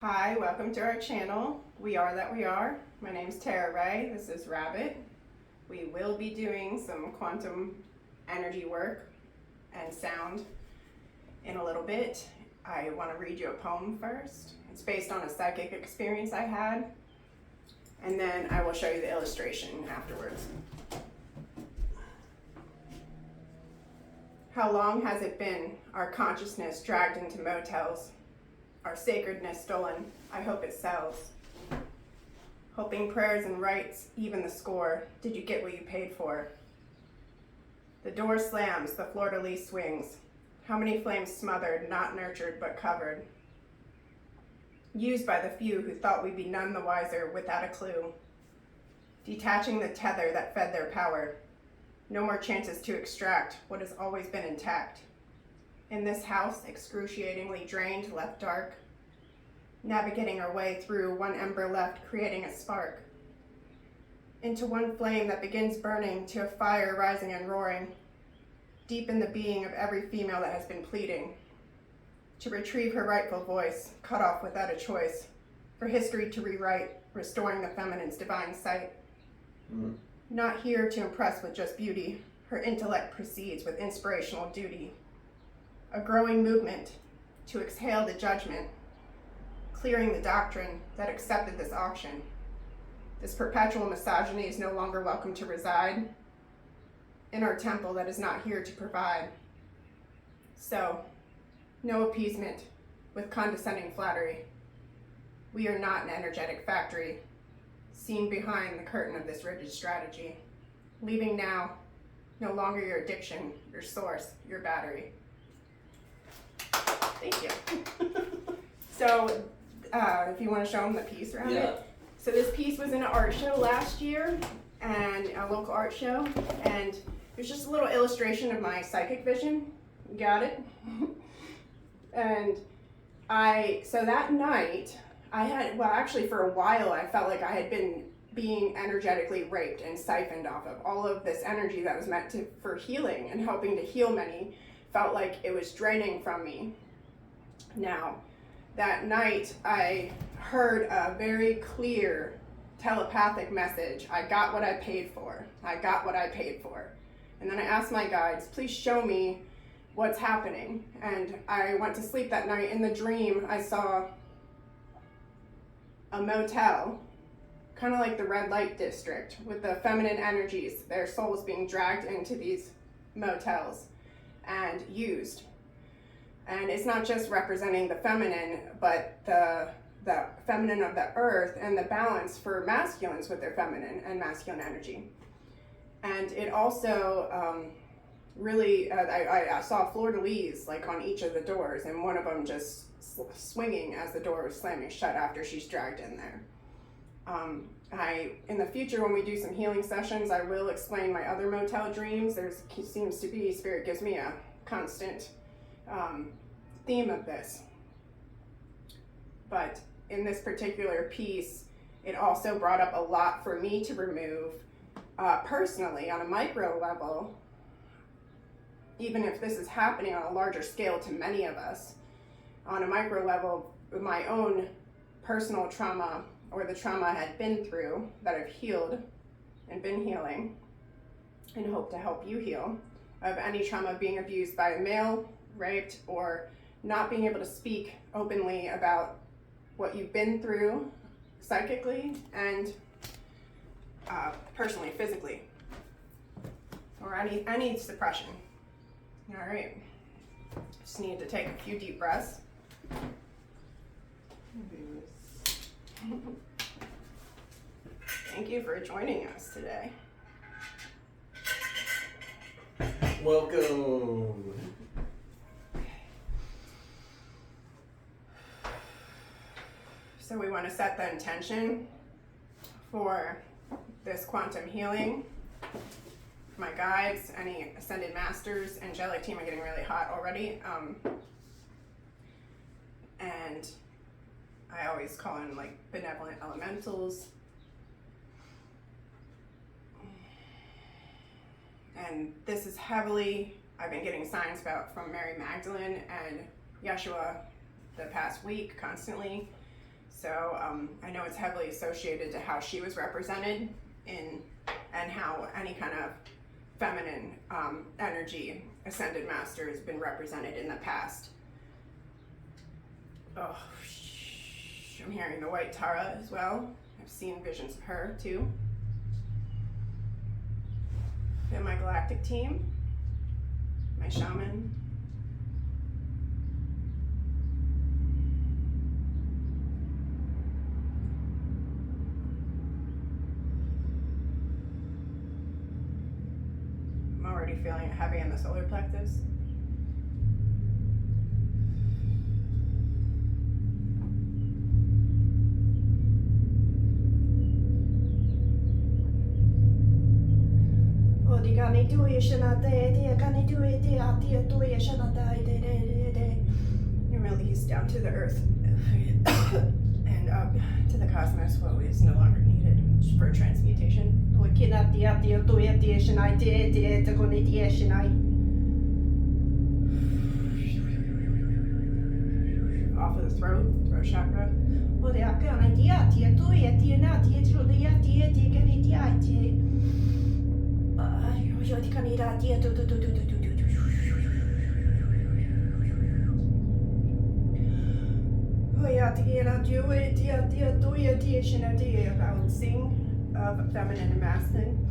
Hi, welcome to our channel. We are that we are. My name's Tarah. This is Rabbit. We will be doing some quantum energy work and sound in a little bit. I want to read you a poem first. It's based on a psychic experience I had, and then I will show you the illustration afterwards. How long has it been, our consciousness dragged into motels? Our sacredness stolen, I hope it sells. Hoping prayers and rites even the score. Did you get what you paid for? The door slams, the fleur-de-lis swings. How many flames smothered, not nurtured but covered? Used by the few who thought we'd be none the wiser without a clue. Detaching the tether that fed their power. No more chances to extract what has always been intact. In this house, excruciatingly drained, left dark, navigating our way through one ember left, creating a spark. Into one flame that begins burning to a fire rising and roaring, deep in the being of every female that has been pleading, to retrieve her rightful voice, cut off without a choice, for history to rewrite, restoring the feminine's divine sight. Not here to impress with just beauty, her intellect proceeds with inspirational duty. A growing movement to exhale the judgment, clearing the doctrine that accepted this auction. This perpetual misogyny is no longer welcome to reside in our temple that is not here to provide. So, no appeasement with condescending flattery. We are not an energetic factory, seen behind the curtain of this rigid strategy. Leaving now, no longer your addiction, your source, your battery. Thank you. So, if you want to show them the piece around it. So this piece was in an art show last year, and a local art show, and it's just a little illustration of my psychic vision. Got it? And so that night, actually for a while, I felt like I had been being energetically raped and siphoned off of all of this energy that was meant for healing and helping to heal many. Felt like it was draining from me. Now, that night, I heard a very clear telepathic message. I got what I paid for. I got what I paid for. And then I asked my guides, please show me what's happening. And I went to sleep that night. In the dream, I saw a motel, kind of like the red light district, with the feminine energies, their souls being dragged into these motels and used. And it's not just representing the feminine, but the feminine of the earth and the balance for masculines with their feminine and masculine energy. And it also really, I saw fleur-de-lis like on each of the doors, and one of them just swinging as the door was slamming shut after she's dragged in there. In the future, when we do some healing sessions, I will explain my other motel dreams. Seems to be, Spirit gives me a constant theme of this. But in this particular piece, it also brought up a lot for me to remove personally on a micro level, even if this is happening on a larger scale to many of us. On a micro level, my own personal trauma, or the trauma I had been through that I've healed and been healing and hope to help you heal, of any trauma being abused by a male, raped, or not being able to speak openly about what you've been through psychically and personally, physically, or any suppression. All right, just need to take a few deep breaths. Thank you for joining us today. Welcome. So we want to set the intention for this quantum healing. My guides, any ascended masters, angelic team are getting really hot already. And I always call in like benevolent elementals. And this is heavily, I've been getting signs about from Mary Magdalene and Yeshua the past week constantly. So I know it's heavily associated to how she was represented in, and how any kind of feminine energy ascended master has been represented in the past. Oh, I'm hearing the white Tarah as well. I've seen visions of her too. And my galactic team, my shaman. I'm already feeling it heavy in the solar plexus. You release down to the earth and up to the cosmos, what is no longer needed for transmutation. Off of the throat chakra. Balancing of feminine and masculine.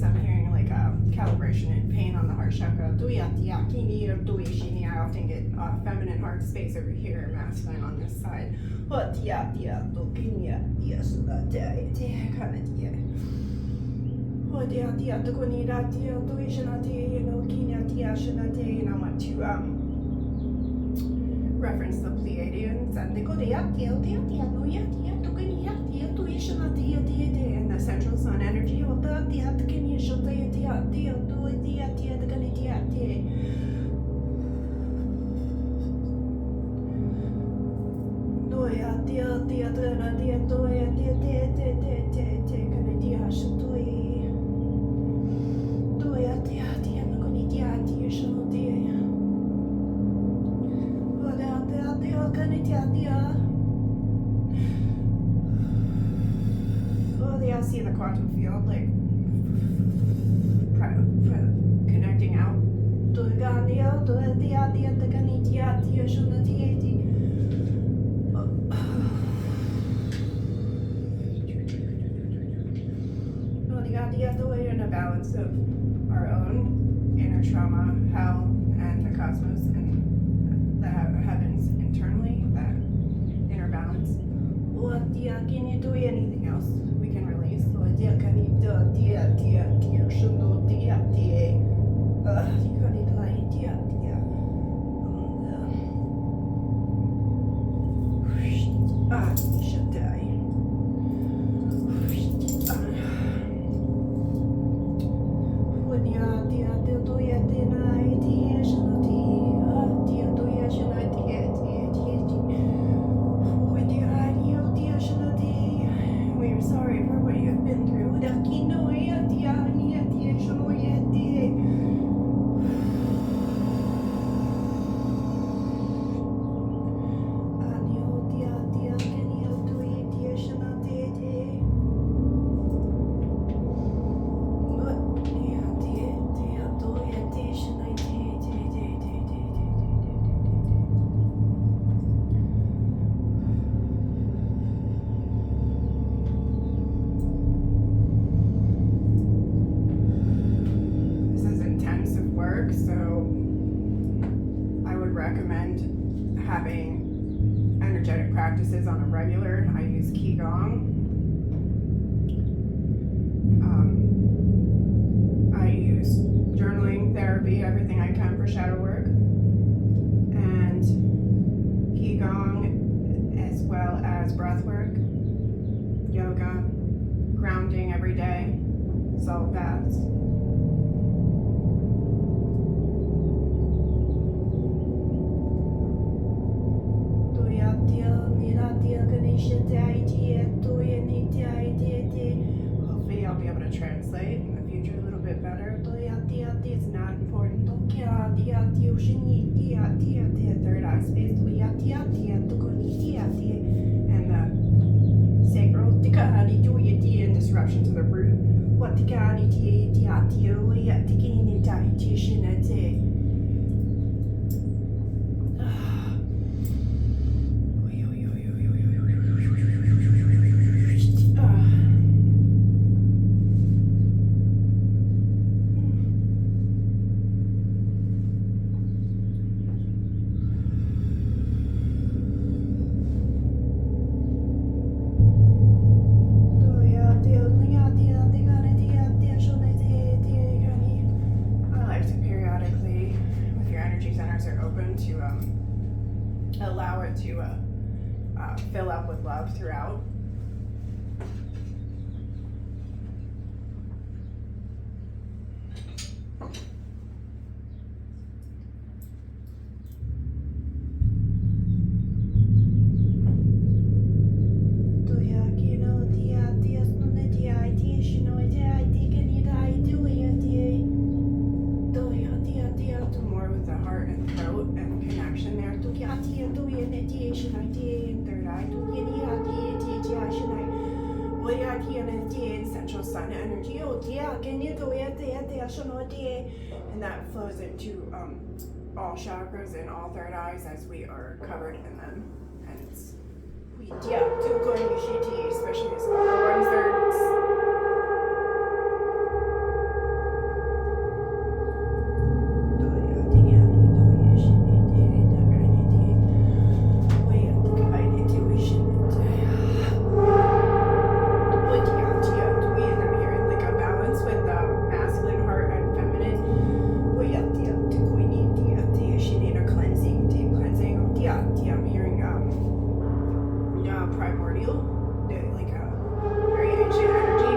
I'm hearing like a calibration and pain on the heart chakra. I often get feminine heart space over here, masculine on this side. And I want to reference the Pleiadians and the central sun energy. I see the quantum field like connecting out. We're in a balance of our own inner trauma, hell, and the cosmos and the heavens internally, that inner balance. Can you do anything else we can release? We're sorry for what you've been through. practices on a regular. I use Qigong. I use journaling therapy. I everything I can for shadow work and qigong, as well as breath work, yoga, grounding every day, salt baths. Hopefully I'll be able to translate in the future a little bit better. It's not important. Third eye space. And the sacral and disruption to the root. Allow it to fill up with love throughout. More with the heart and throat and connection there. Third eye. Central sun energy. And that flows into all chakras and all third eyes as we are covered in them. And it's especially these upper ones. Primordial, like a very ancient energy.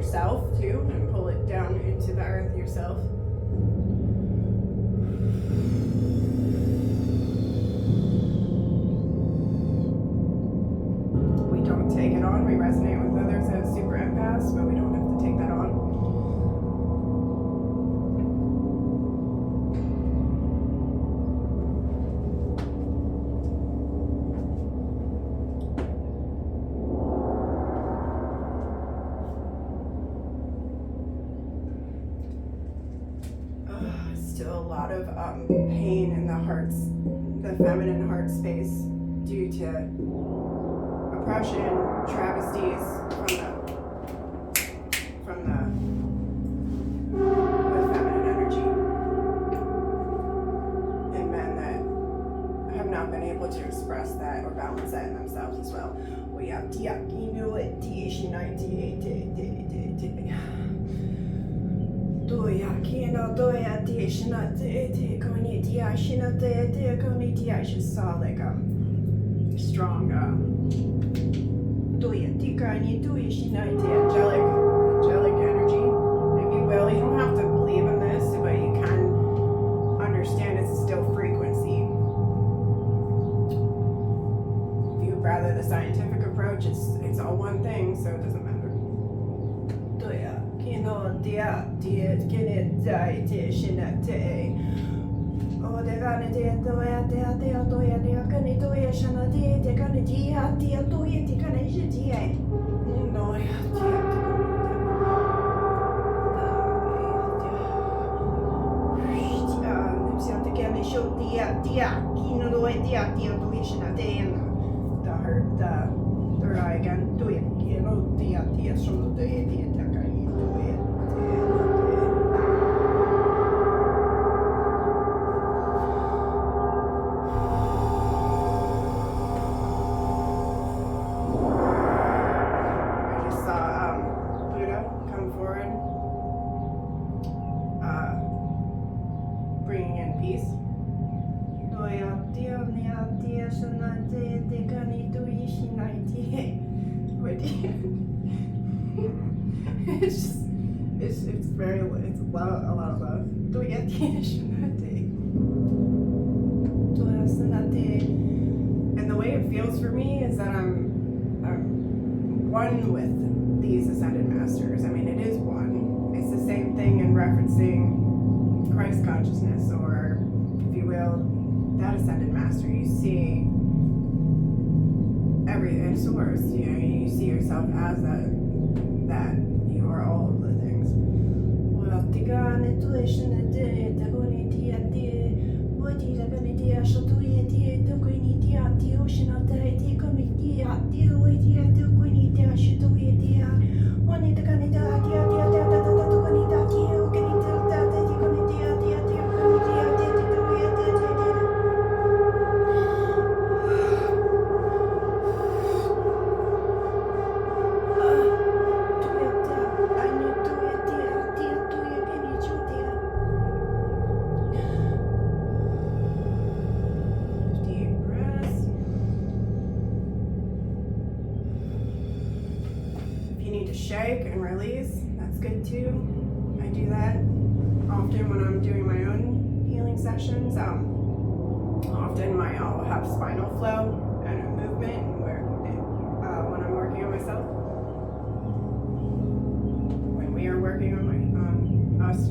yourself too, and pull it down into the earth yourself. We don't take it on. We resonate with others as super empaths, but we don't have to take that on. Still a lot of pain in the hearts, the feminine heart space, due to oppression, travesties from the feminine energy, and men that have not been able to express that or balance that in themselves as well. We have Tuya kino doya dia shina te koni dia shina te koni dia. I just saw like strong doya tikani doya shina te angelic energy, if you will. You don't have to believe in this, but you can understand it's still frequency. If you rather the scientific approach, it's all one thing, so it doesn't matter. Doya kino dia kini dai te shina te. Oh, de gane te doya doya kani doya shana te kani dia doya te kani dia. Doya te kani show dia kino doya doya shana te. The third eye again. Doya kino dia shana te kani doya. Bringing in peace. It's very, it's a lot of love. And the way it feels for me is that I'm one with these ascended masters. I mean, it is one. It's the same thing in referencing Christ consciousness, or if you will, that ascended master. You see every source. You see yourself as that you are all of the things. Shake and release, that's good too. I do that often when I'm doing my own healing sessions. Often I'll have spinal flow and a movement when I'm working on myself. When we are working on us.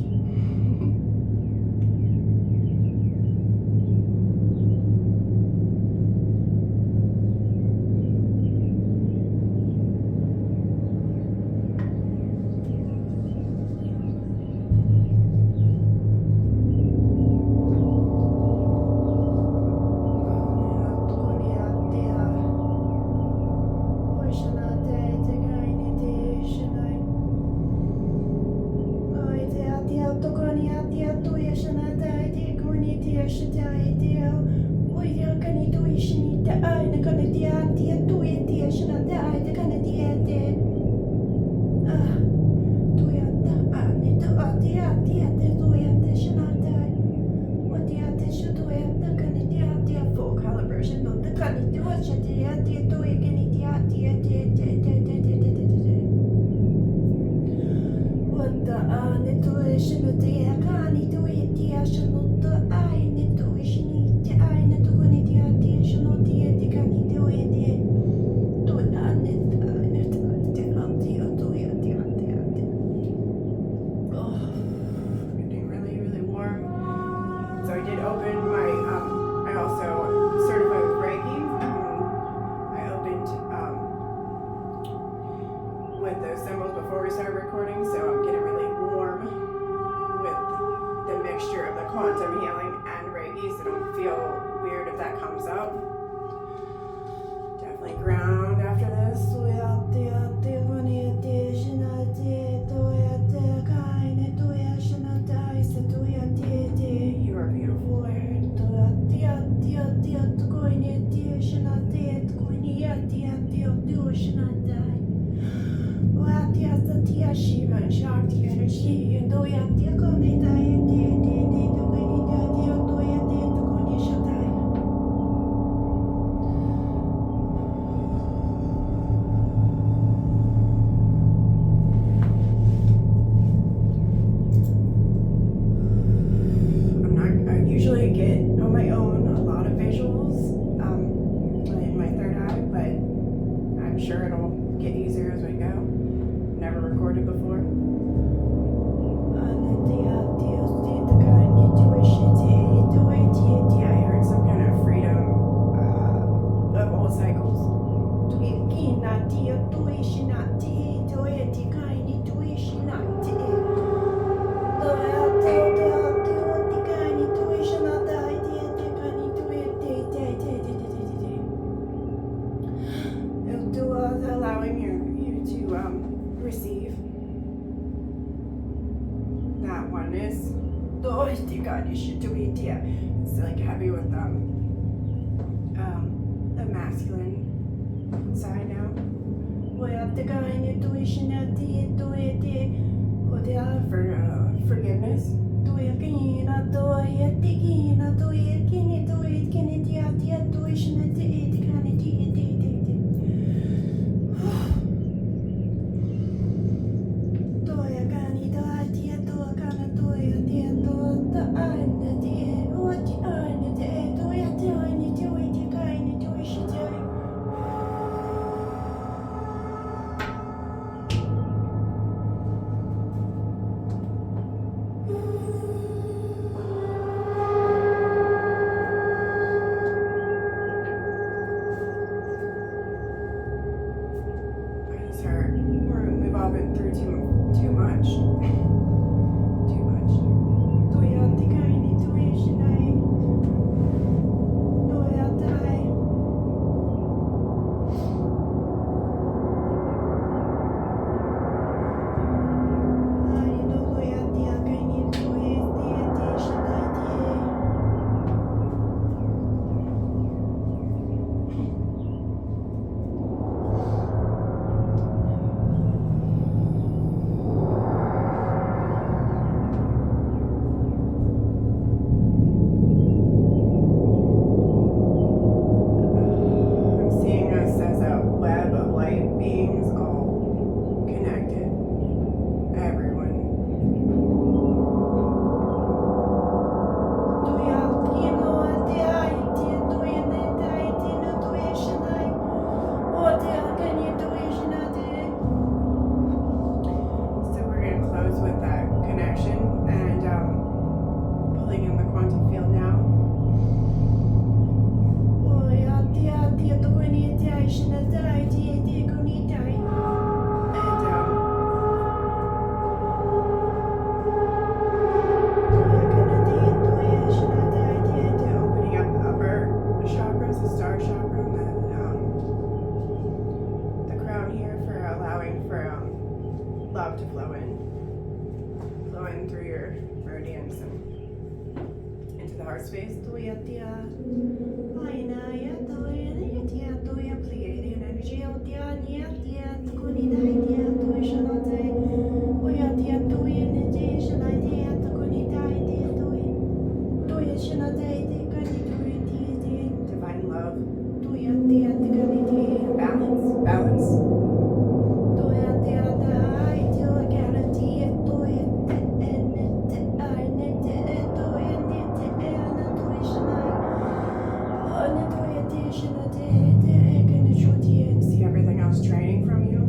Quantum healing Shakti energy and Doyati Konidai I usually get on my own a lot of visuals in my third eye, but I'm sure it'll get easier as we go. Never recorded before. I heard some kind of freedom of all cycles. Allowing you to receive that oneness. It's like heavy with the masculine side now. For forgiveness. We've all been through too much. Too much. Love to flow in through your meridians and into the heart space. Divine love. Balance. See everything else draining from you.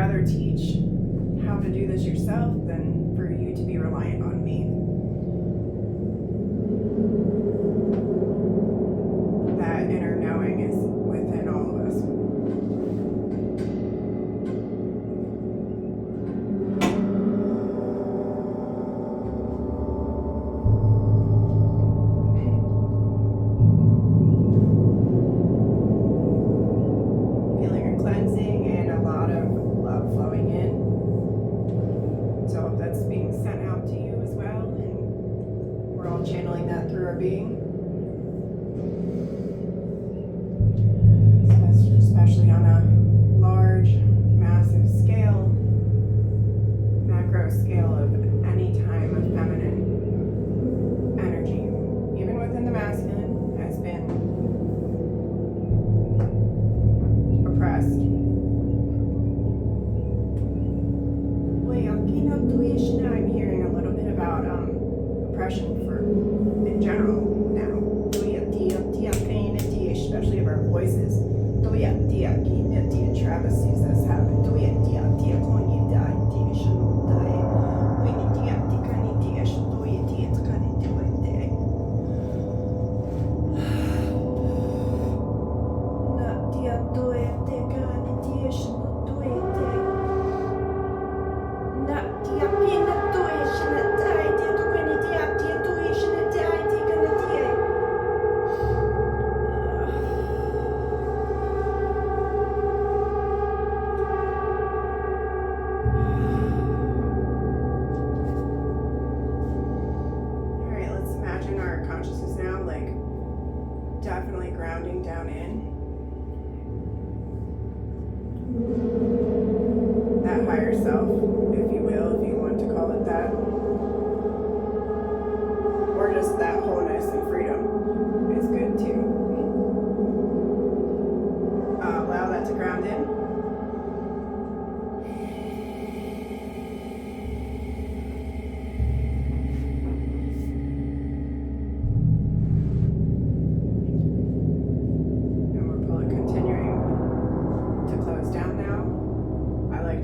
rather teach how to do this yourself than for you to be reliant on me. That inner knowing is within all of us. Feeling a cleansing and a lot of love flowing in. So that's being sent out to you as well, and we're all channeling that through our being. Especially on a large, massive scale, macro scale of any time of feminine energy, even within the masculine, has been oppressed. I'm hearing a little bit about oppression for in general now, especially of our voices. Travis sees this happen. Definitely grounding down in that higher self, if you will, if you want to call it that, or just that wholeness and freedom is good too. Allow that to ground in.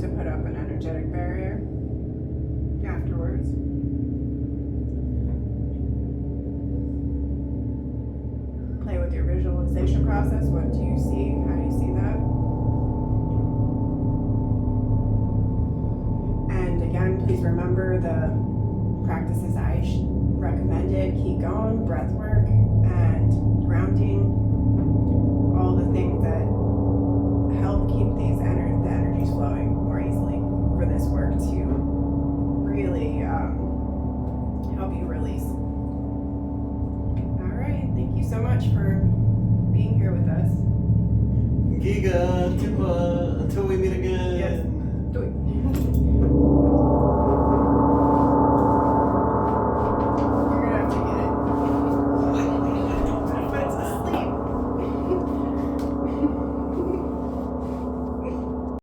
To put up an energetic barrier afterwards. Play with your visualization process. What do you see? How do you see that? And again, please remember the practices I recommended. Keep going, breath work and grounding, all the things that